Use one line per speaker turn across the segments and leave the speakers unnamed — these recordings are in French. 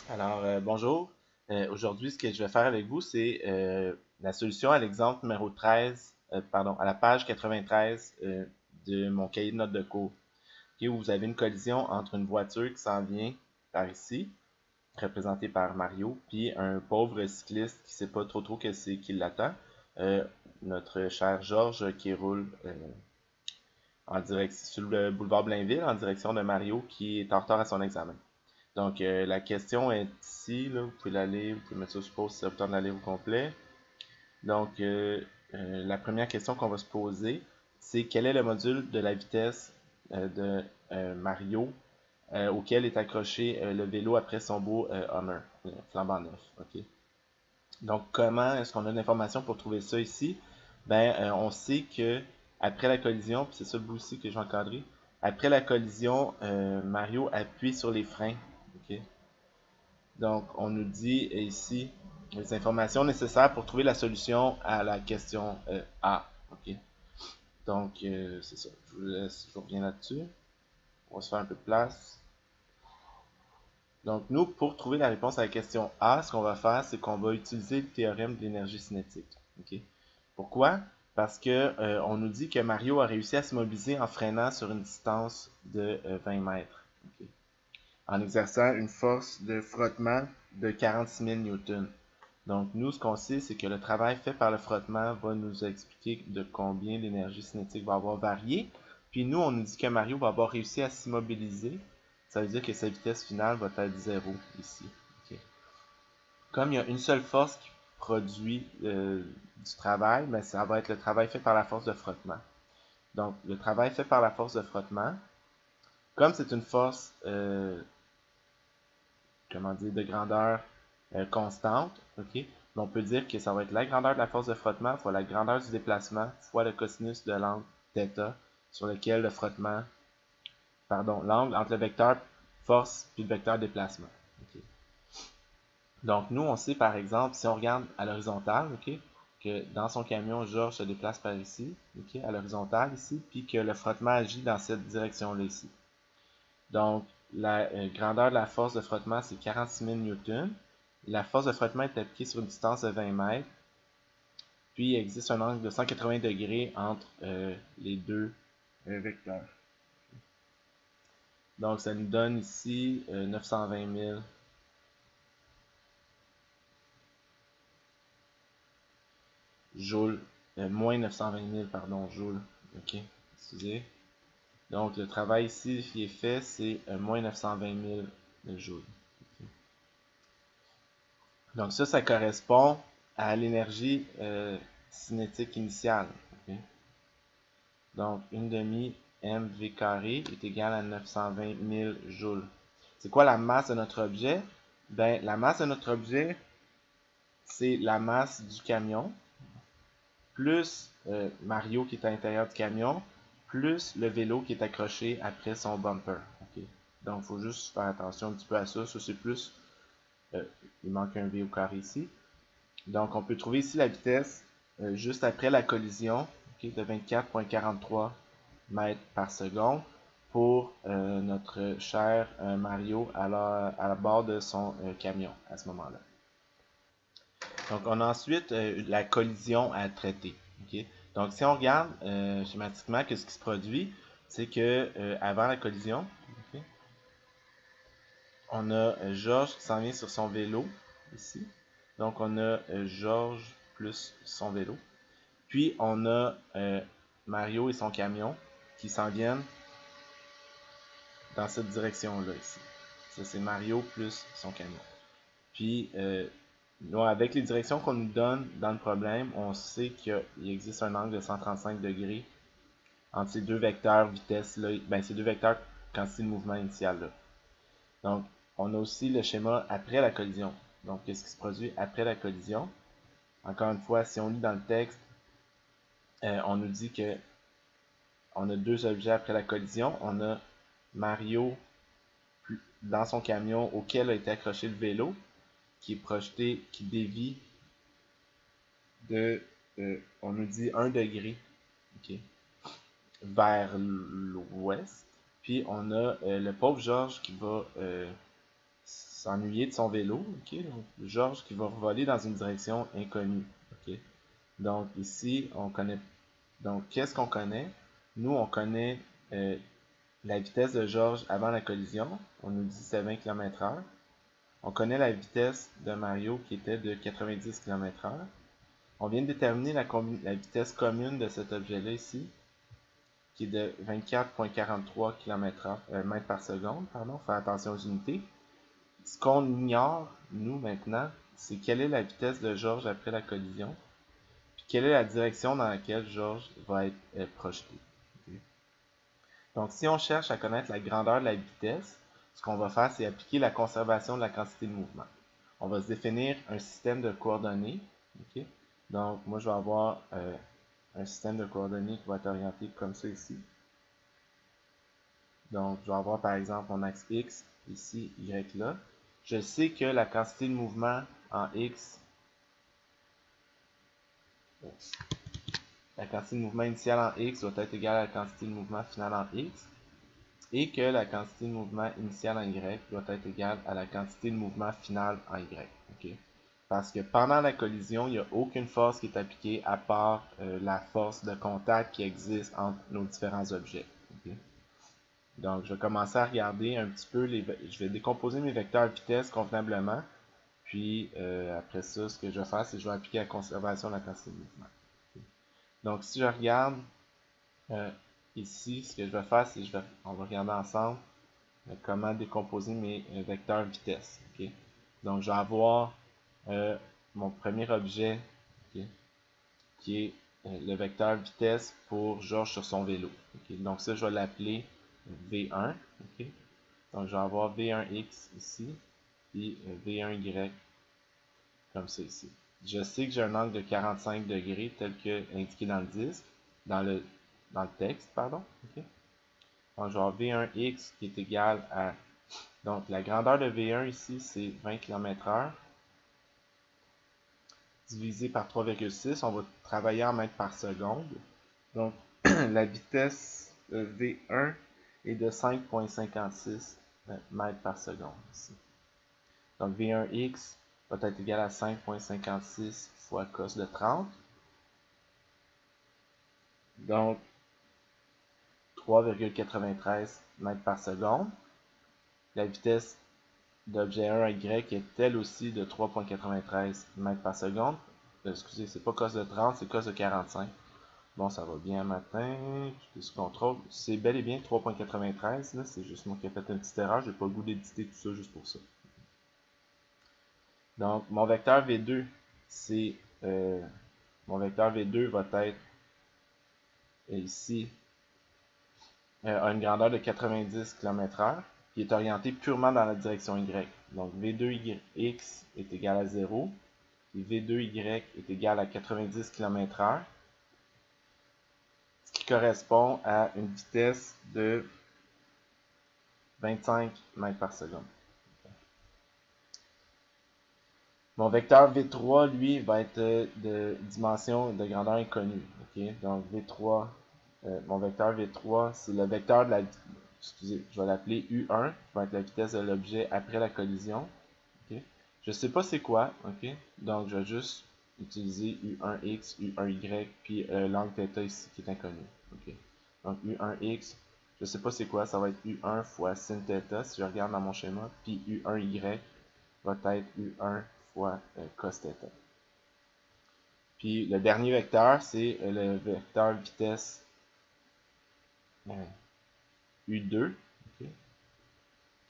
Alors, bonjour. Aujourd'hui, ce que je vais faire avec vous, c'est la solution à l'exemple numéro 13, pardon, à la page 93 de mon cahier de notes de cours, ok, où vous avez une collision entre une voiture qui s'en vient par ici, représentée par Mario, puis un pauvre cycliste qui ne sait pas trop que c'est qui l'attend, euh, notre cher Georges qui roule en direction sur le boulevard Blainville en direction de Mario qui est en retard à son examen. Donc, la question est ici, là, vous pouvez la lire, vous pouvez mettre ça sur pause si ça vous tente de la lire au complet. Donc, la première question qu'on va se poser, c'est quel est le module de la vitesse de Mario auquel est accroché le vélo après son beau Hummer, flambant neuf. Ok. Donc, comment est-ce qu'on a l'information pour trouver ça ici? Ben, on sait que après la collision, puis c'est ça le bout ici que je vais encadrer, après la collision, Mario appuie sur les freins. Ok. Donc, on nous dit ici les informations nécessaires pour trouver la solution à la question A. OK? Donc, c'est ça. Je vous laisse, je reviens là-dessus. On va se faire un peu de place. Donc, nous, pour trouver la réponse à la question A, ce qu'on va faire, c'est qu'on va utiliser le théorème de l'énergie cinétique. OK? Pourquoi? Parce que on nous dit que Mario a réussi à se mobiliser en freinant sur une distance de 20 mètres. OK? En exerçant une force de frottement de 46 000 newtons. Donc, nous, ce qu'on sait, c'est que le travail fait par le frottement va nous expliquer de combien l'énergie cinétique va avoir varié. Puis nous, on nous dit que Mario va avoir réussi à s'immobiliser. Ça veut dire que sa vitesse finale va être 0 ici. Ok. Comme il y a une seule force qui produit du travail, mais ça va être le travail fait par la force de frottement. Donc, le travail fait par la force de frottement, comme c'est une force comment dire, de grandeur constante, ok? On peut dire que ça va être la grandeur de la force de frottement fois la grandeur du déplacement fois le cosinus de l'angle θ sur lequel le frottement, pardon, l'angle entre le vecteur force et le vecteur déplacement. Okay. Donc nous, on sait par exemple, si on regarde à l'horizontale, ok, que dans son camion, Georges se déplace par ici, ok, à l'horizontale ici, puis que le frottement agit dans cette direction-là ici. Donc, la grandeur de la force de frottement, c'est 46 000 newtons. La force de frottement est appliquée sur une distance de 20 mètres. Puis, il existe un angle de 180 degrés entre les deux vecteurs. Donc, ça nous donne ici 920 000 joules, moins 920 000, pardon, joules. Ok, excusez. Donc, le travail ici qui est fait, c'est moins 920 000 joules. Okay. Donc ça correspond à l'énergie cinétique initiale. Okay? Donc, une demi mv carré est égale à 920 000 joules. C'est quoi la masse de notre objet? Ben, la masse de notre objet, c'est la masse du camion, plus Mario qui est à l'intérieur du camion, plus le vélo qui est accroché après son bumper. Okay? Donc, il faut juste faire attention un petit peu à ça. Ça, c'est plus... Euh, il manque un V au carré ici. Donc, on peut trouver ici la vitesse juste après la collision okay, de 24,43 mètres par seconde pour notre cher Mario à la bord de son camion à ce moment-là. Donc, on a ensuite la collision à traiter. Okay? Donc, si on regarde schématiquement, ce qui se produit, c'est que avant la collision, okay, on a Georges qui s'en vient sur son vélo ici. Donc, on a Georges plus son vélo. Puis, on a Mario et son camion qui s'en viennent dans cette direction-là ici. Ça, c'est Mario plus son camion. Puis, avec les directions qu'on nous donne dans le problème, on sait qu'il existe un angle de 135 degrés entre ces deux vecteurs vitesse-là, ben ces deux vecteurs quantité de mouvement initial là. Donc, on a aussi le schéma après la collision. Donc, qu'est-ce qui se produit après la collision? Encore une fois, si on lit dans le texte, on nous dit que on a deux objets après la collision. On a Mario dans son camion auquel a été accroché le vélo, qui est projeté, qui dévie de, on nous dit 1 degré, okay, vers l'ouest. Puis on a le pauvre Georges qui va s'ennuyer de son vélo. Ok, donc Georges qui va voler dans une direction inconnue. Ok, donc ici, on connaît. Donc, qu'est-ce qu'on connaît? Nous, on connaît la vitesse de Georges avant la collision. On nous dit c'est 20 km/h. On connaît la vitesse de Mario qui était de 90 km/h. On vient de déterminer la vitesse commune de cet objet-là ici, qui est de 24,43 mètres par seconde. Pardon, faire attention aux unités. Ce qu'on ignore, nous, maintenant, c'est quelle est la vitesse de Georges après la collision, puis quelle est la direction dans laquelle Georges va être projeté. Okay. Donc, si on cherche à connaître la grandeur de la vitesse, ce qu'on va faire, c'est appliquer la conservation de la quantité de mouvement. On va se définir un système de coordonnées. Okay. Donc, moi, je vais avoir un système de coordonnées qui va être orienté comme ça ici. Donc, je vais avoir par exemple mon axe X, ici, Y là. Je sais que la quantité de mouvement en X, la quantité de mouvement initiale en X doit être égale à la quantité de mouvement finale en X, et que la quantité de mouvement initiale en Y doit être égale à la quantité de mouvement finale en Y. Okay? Parce que pendant la collision, il n'y a aucune force qui est appliquée à part la force de contact qui existe entre nos différents objets. Okay? Donc, je vais commencer à regarder un petit peu, je vais décomposer mes vecteurs vitesse convenablement. Puis, après ça, ce que je vais faire, c'est que je vais appliquer la conservation de la quantité de mouvement. Okay. Donc, si je regarde ici, ce que je vais faire, c'est que on va regarder ensemble comment décomposer mes vecteurs vitesse. Okay. Donc, je vais avoir mon premier objet okay, qui est le vecteur vitesse pour Georges sur son vélo. Okay. Donc, ça, je vais l'appeler V1. Okay. Donc, je vais avoir V1X ici, puis V1Y comme ça ici. Je sais que j'ai un angle de 45 degrés tel que indiqué dans le disque, dans le texte, pardon. Okay. Donc, je vais avoir V1X qui est égal à... Donc, la grandeur de V1 ici, c'est 20 km/h. Divisé par 3,6, on va travailler en mètres par seconde. Donc, la vitesse V1 est de 5,56 mètres par seconde ici. Donc, V1X va être égal à 5,56 fois cos de 30. Donc, 3,93 mètres par seconde. La vitesse d'objet 1 Y est elle aussi de 3,93 mètres par seconde. Excusez, c'est pas cos de 30, c'est cos de 45. Bon, ça va bien matin, tout est sous contrôle. C'est bel et bien 3,93, c'est juste moi qui ai fait une petite erreur, j'ai pas le goût d'éditer tout ça juste pour ça. Donc, mon vecteur V2, c'est mon vecteur V2 va être ici à une grandeur de 90 km/h, qui est orienté purement dans la direction Y. Donc, V2X est égal à 0, et V2Y est égal à 90 km/h, ce qui correspond à une vitesse de 25 mètres par seconde. Mon vecteur V3, lui, va être de dimension de grandeur inconnue. Okay? Donc, V3, mon vecteur V3, c'est le vecteur de la... Excusez, je vais l'appeler U1, qui va être la vitesse de l'objet après la collision. Okay? Je ne sais pas c'est quoi, ok? Donc je vais juste utiliser U1X, U1Y, puis l'angle θ ici qui est inconnu. Okay? Donc U1X, je ne sais pas c'est quoi, ça va être U1 fois sin θ si je regarde dans mon schéma, puis U1Y va être U1 fois cos θ. Puis le dernier vecteur, c'est le vecteur vitesse U2. Okay?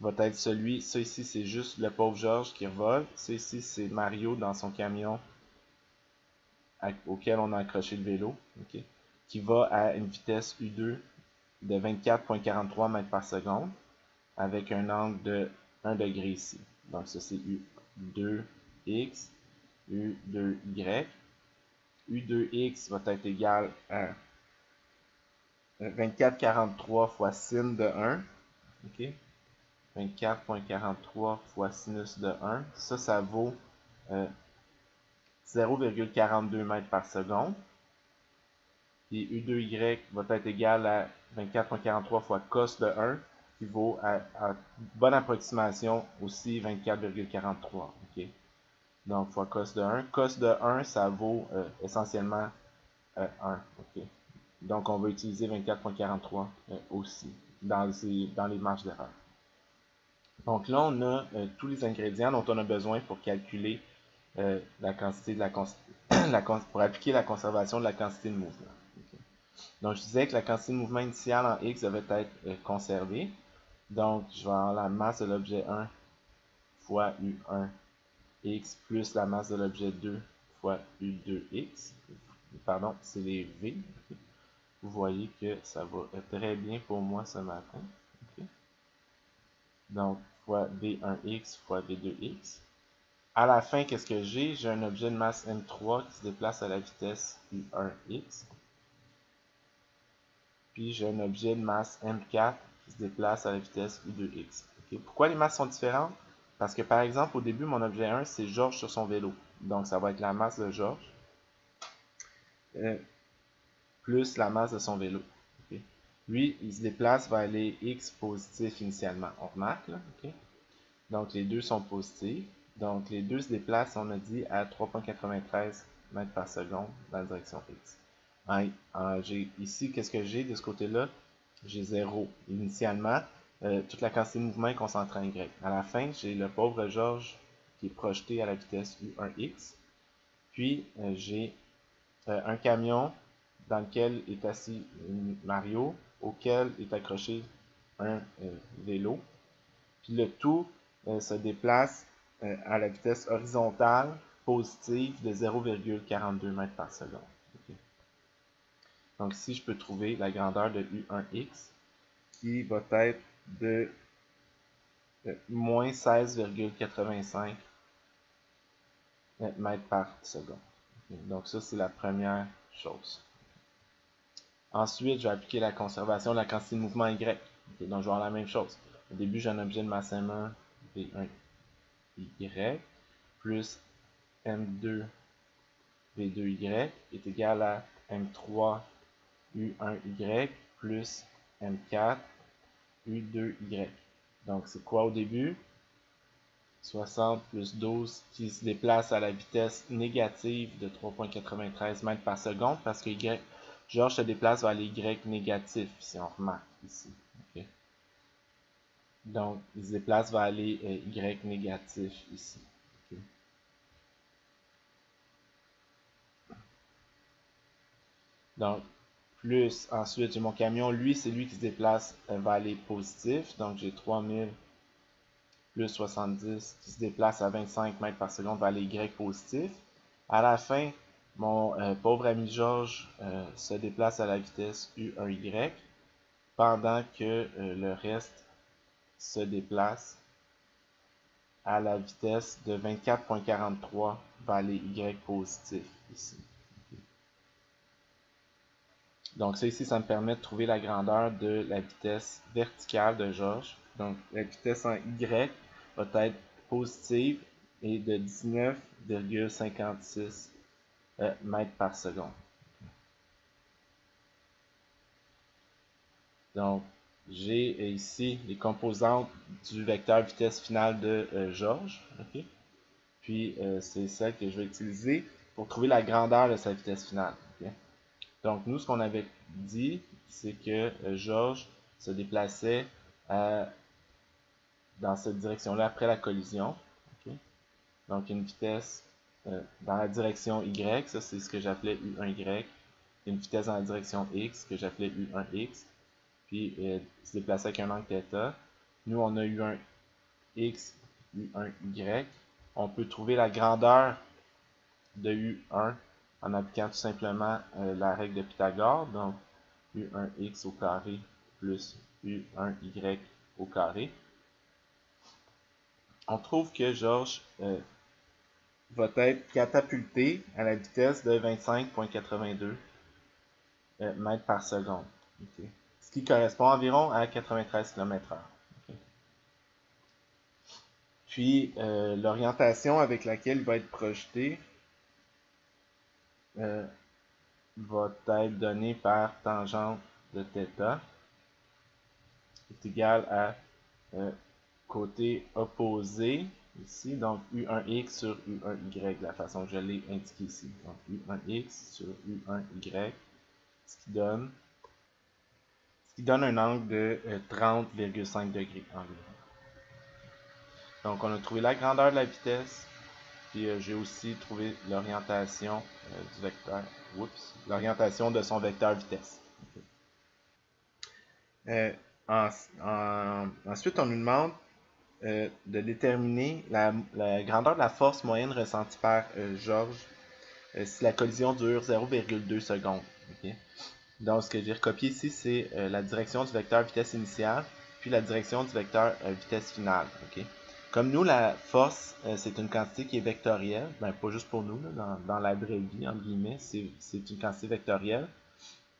Va être celui, ça ici c'est juste le pauvre Georges qui revole, ça ici c'est Mario dans son camion auquel on a accroché le vélo, okay, qui va à une vitesse U2 de 24,43 mètres par seconde avec un angle de 1 degré ici. Donc ça c'est U2X, U2Y. U2X va être égal à 24,43 fois sin de 1. Okay. 24,43 fois sinus de 1. Ça vaut 0,42 mètres par seconde. Et U2Y va être égal à 24,43 fois cos de 1, vaut à bonne approximation aussi 24,43. Okay? Donc, fois cos de 1. Cos de 1, ça vaut essentiellement 1. Okay? Donc, on va utiliser 24,43 aussi dans les marges d'erreur. Donc là, on a tous les ingrédients dont on a besoin pour calculer la quantité de pour appliquer la conservation de la quantité de mouvement. Okay. Donc, je disais que la quantité de mouvement initiale en X devait être conservée. Donc, je vais avoir la masse de l'objet 1 fois U1 X plus la masse de l'objet 2 fois U2X. Pardon, c'est les V. Okay. Vous voyez que ça va très bien pour moi ce matin. Okay. Donc, fois V1X fois V2X. À la fin, qu'est-ce que j'ai? J'ai un objet de masse M3 qui se déplace à la vitesse U1X. Puis j'ai un objet de masse M4 qui se déplace à la vitesse U2X. Okay. Pourquoi les masses sont différentes? Parce que par exemple, au début, mon objet 1, c'est Georges sur son vélo. Donc ça va être la masse de Georges plus la masse de son vélo. Okay. Lui, il se déplace vers les X positifs initialement. On remarque là. Okay. Donc les deux sont positifs. Donc les deux se déplacent, on a dit, à 3,93 mètres par seconde dans la direction X. Ici, qu'est-ce que j'ai de ce côté-là? J'ai 0. Initialement, toute la quantité de mouvement est concentrée en Y. À la fin, j'ai le pauvre Georges qui est projeté à la vitesse U1X. Puis, j'ai un camion dans lequel est assis Mario, auquel est accroché un vélo. Puis le tout se déplace à la vitesse horizontale positive de 0,42 mètres par seconde. Okay. Donc ici, je peux trouver la grandeur de U1X qui va être de moins 16,85 mètres par seconde. Okay. Donc ça, c'est la première chose. Ensuite, je vais appliquer la conservation de la quantité de mouvement Y. Okay. Donc je vais avoir la même chose. Au début, j'ai un objet de masse M1, V1Y, plus M2 V2Y est égal à M3 U1Y plus M4 U2Y. Donc, c'est quoi au début? 60 plus 12 qui se déplace à la vitesse négative de 3,93 mètres par seconde parce que Georges se déplace vers les Y négatifs, si on remarque ici. Okay. Donc, il se déplace vers les Y négatifs ici. Okay. Donc, plus ensuite, j'ai mon camion, lui, c'est lui qui se déplace vers les positifs. Donc, j'ai 3000 plus 70 qui se déplace à 25 mètres par seconde vers les Y positifs. À la fin, mon pauvre ami Georges se déplace à la vitesse U1Y pendant que le reste se déplace à la vitesse de 24,43 vers les Y positifs ici. Donc ça ici, ça me permet de trouver la grandeur de la vitesse verticale de Georges. Donc la vitesse en Y va être positive et de 19,56 mètres par seconde. Donc j'ai ici les composantes du vecteur vitesse finale de Georges. Okay? Puis c'est celle que je vais utiliser pour trouver la grandeur de sa vitesse finale. Okay? Donc, nous, ce qu'on avait dit, c'est que Georges se déplaçait dans cette direction-là après la collision. Okay? Donc, une vitesse dans la direction Y, ça c'est ce que j'appelais U1Y. Une vitesse dans la direction X, que j'appelais U1X. Puis, il se déplaçait avec un angle θ. Nous, on a U1X, U1Y. On peut trouver la grandeur de U1 en appliquant tout simplement la règle de Pythagore. Donc, U1x au carré plus U1y au carré. On trouve que Georges va être catapulté à la vitesse de 25,82 mètres par seconde. Okay. Ce qui correspond environ à 93 km/h. Okay. Puis, l'orientation avec laquelle il va être projeté va être donnée par tangente de θ. est égal à côté opposé ici, donc U1x sur U1y, la façon que je l'ai indiqué ici. Donc U1x sur U1y, ce qui donne un angle de 30,5 degrés environ. Donc on a trouvé la grandeur de la vitesse, puis j'ai aussi trouvé l'orientation du vecteur, l'orientation de son vecteur vitesse. Okay. Ensuite, on nous demande de déterminer la grandeur de la force moyenne ressentie par Georges si la collision dure 0,2 secondes. Okay? Donc, ce que j'ai recopié ici, c'est la direction du vecteur vitesse initiale, puis la direction du vecteur vitesse finale. Okay? Comme nous, la force, c'est une quantité qui est vectorielle, ben, pas juste pour nous, là, dans la vraie vie, entre guillemets, c'est une quantité vectorielle.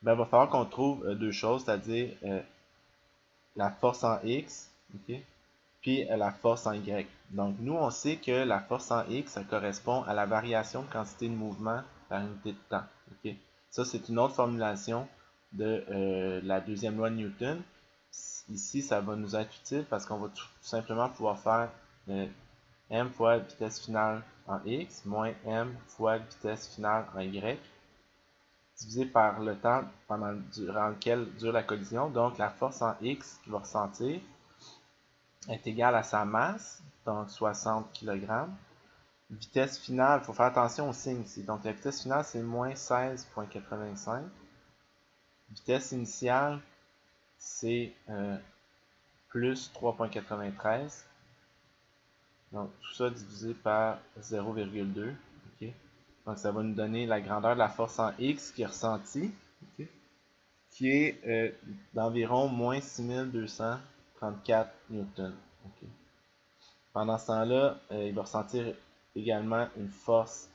Ben, il va falloir qu'on trouve deux choses, c'est-à-dire la force en X, okay? Puis la force en Y. Donc, nous, on sait que la force en X, ça correspond à la variation de quantité de mouvement par unité de temps. Okay? Ça, c'est une autre formulation de la deuxième loi de Newton. Ici, ça va nous être utile parce qu'on va tout simplement pouvoir faire m fois vitesse finale en X moins m fois vitesse finale en Y divisé par le temps durant lequel dure la collision. Donc, la force en X qu'il va ressentir est égale à sa masse, donc 60 kg. Vitesse finale, il faut faire attention au signe ici. Donc, la vitesse finale, c'est moins 16,85. Vitesse initiale, c'est plus 3,93. Donc, tout ça divisé par 0,2. Okay? Donc, ça va nous donner la grandeur de la force en X qui est ressentie, okay? Qui est d'environ moins 6234 newtons. Okay? Pendant ce temps-là, il va ressentir également une force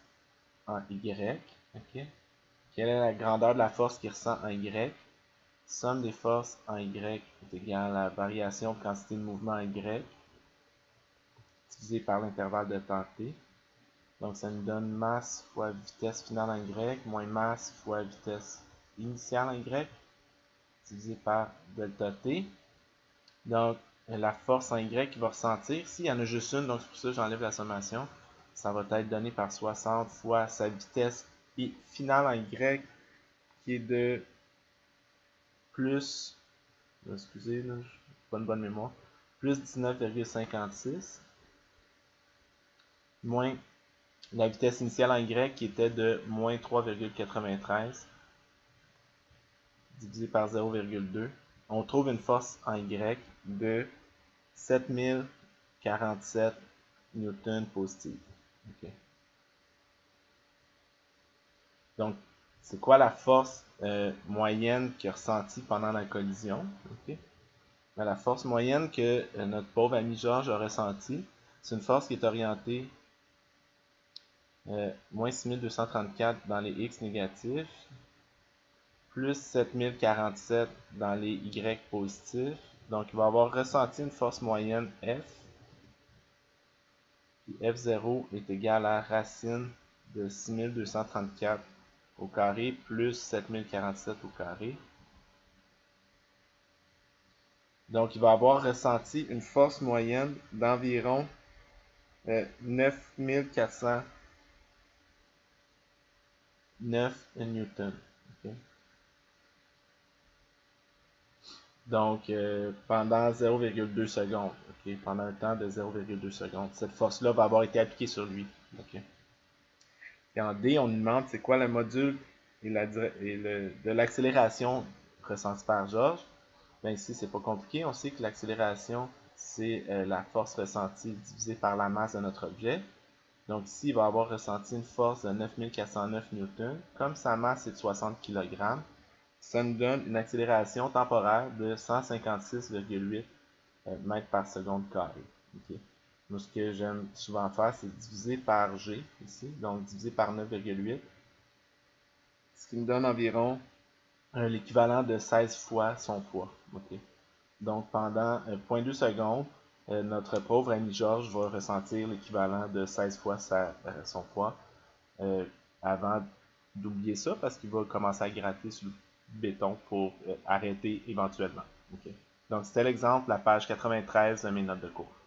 en Y. Okay? Quelle est la grandeur de la force qu'il ressent en Y? Somme des forces en Y est égale à la variation de quantité de mouvement en Y divisé par l'intervalle de temps t. Donc ça nous donne masse fois vitesse finale en Y moins masse fois vitesse initiale en Y divisé par delta t. Donc la force en Y qu'il va ressentir, s'il y en a juste une, donc c'est pour ça que j'enlève la sommation, ça va être donné par 60 fois sa vitesse finale en Y qui est de plus, excusez, là, j'ai pas une bonne mémoire, plus 19,56 moins la vitesse initiale en Y qui était de moins 3,93 divisé par 0,2. On trouve une force en Y de 7047 newtons positifs. Okay. Donc, c'est quoi la force moyenne qu'il a ressentie pendant la collision? Okay. Ben, la force moyenne que notre pauvre ami Georges a ressentie, c'est une force qui est orientée moins 6234 dans les X négatifs, plus 7047 dans les Y positifs. Donc, il va avoir ressenti une force moyenne F. Puis F0 est égal à racine de 6234 au carré plus 7047 au carré. Donc, il va avoir ressenti une force moyenne d'environ 9409 newtons. Okay? Donc, pendant 0,2 secondes. Okay? Pendant un temps de 0,2 secondes. Cette force-là va avoir été appliquée sur lui. Okay? Et en D, on nous demande c'est quoi le module de l'accélération ressentie par Georges. Bien ici, c'est pas compliqué. On sait que l'accélération, c'est la force ressentie divisée par la masse de notre objet. Donc ici, il va avoir ressenti une force de 9409 newtons. Comme sa masse est de 60 kg, ça nous donne une accélération temporaire de 156,8 mètres par seconde carré. Okay. Moi, ce que j'aime souvent faire, c'est diviser par G, ici, donc diviser par 9,8, ce qui me donne environ l'équivalent de 16 fois son poids. Okay. Donc, pendant 0,2 secondes, notre pauvre ami Georges va ressentir l'équivalent de 16 fois son poids avant d'oublier ça parce qu'il va commencer à gratter sur le béton pour arrêter éventuellement. Okay. Donc, c'était l'exemple, la page 93 de mes notes de cours.